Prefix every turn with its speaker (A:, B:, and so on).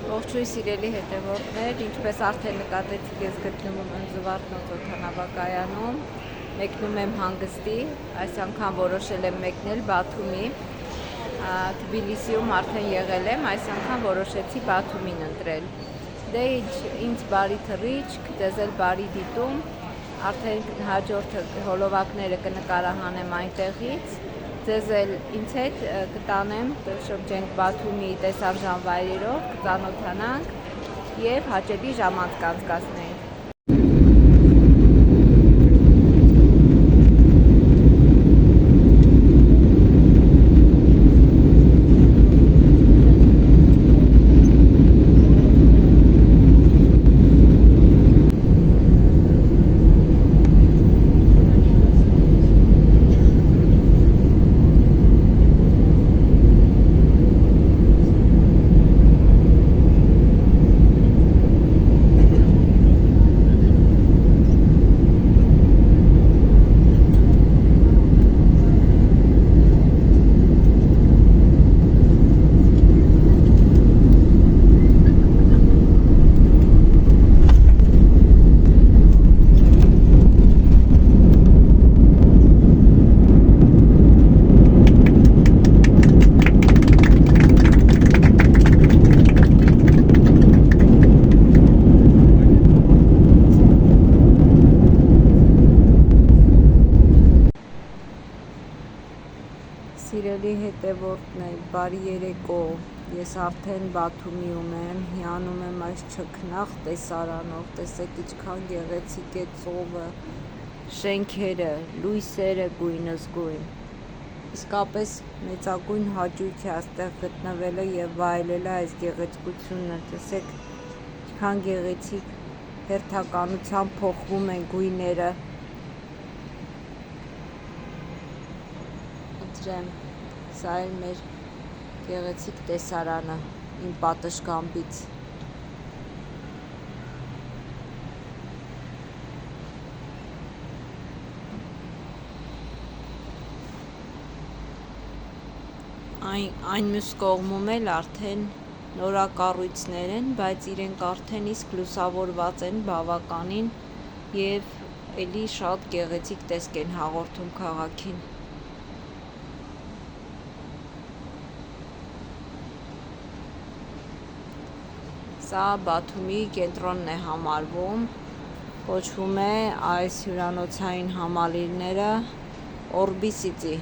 A: Ողջույն սիրելի հետևորդներ, ինչպես արդեն նկատեցիք, ես գտնվում եմ Զվարթնոց օդանավակայանում, մեկնում եմ հանգստի, այս անգամ որոշել եմ մեկնել Բաթումի, Թբիլիսիում արդեն եղել եմ, այս անգամ որոշեցի Բաթումին ընտրել։ Դե ինձ բարի թռիչք, ձեզ էլ բարի դիտում, արդեն հաջորդ հոլովակները կնկարահանեմ այնտեղից, ձեզ էլ ինձ հետ կտանեմ, շրջենք Բաթումի տեսարժան վայրերով, կծանոթանանք և հաճելի ժամանց կանցկացնենք։ Սիրելի հետևորդներ, բարի երեկո, ես արդեն Բաթումիում եմ, հիանում եմ այս չքնաղ տեսարանով, տեսեք ինչքան գեղեցիկ է ծովը, շենքերը, լույսերը գույնզգույն, իսկապես մեծագույն հաճույք է այստեղ գտնվելը և վայելելը այս գեղեցկությունը, տեսեք ինչքան գեղեցիկ հերթականությամբ փոխվում են գույները, սա էլ մեր գեղեցիկ տեսարանը իմ պատշգամբից։ Այն մյուս կողմում էլ արդեն նորակառույցներ են, բայց իրենք արդեն իսկ լուսավորված են բավականին և էլի շատ գեղեցիկ տեսք են հաղորդում քաղաքին։ Սա Բաթումի կենտրոնն է համարվում, կոչվում է այս հյուրանոցային համալիրները Օրբիսիծի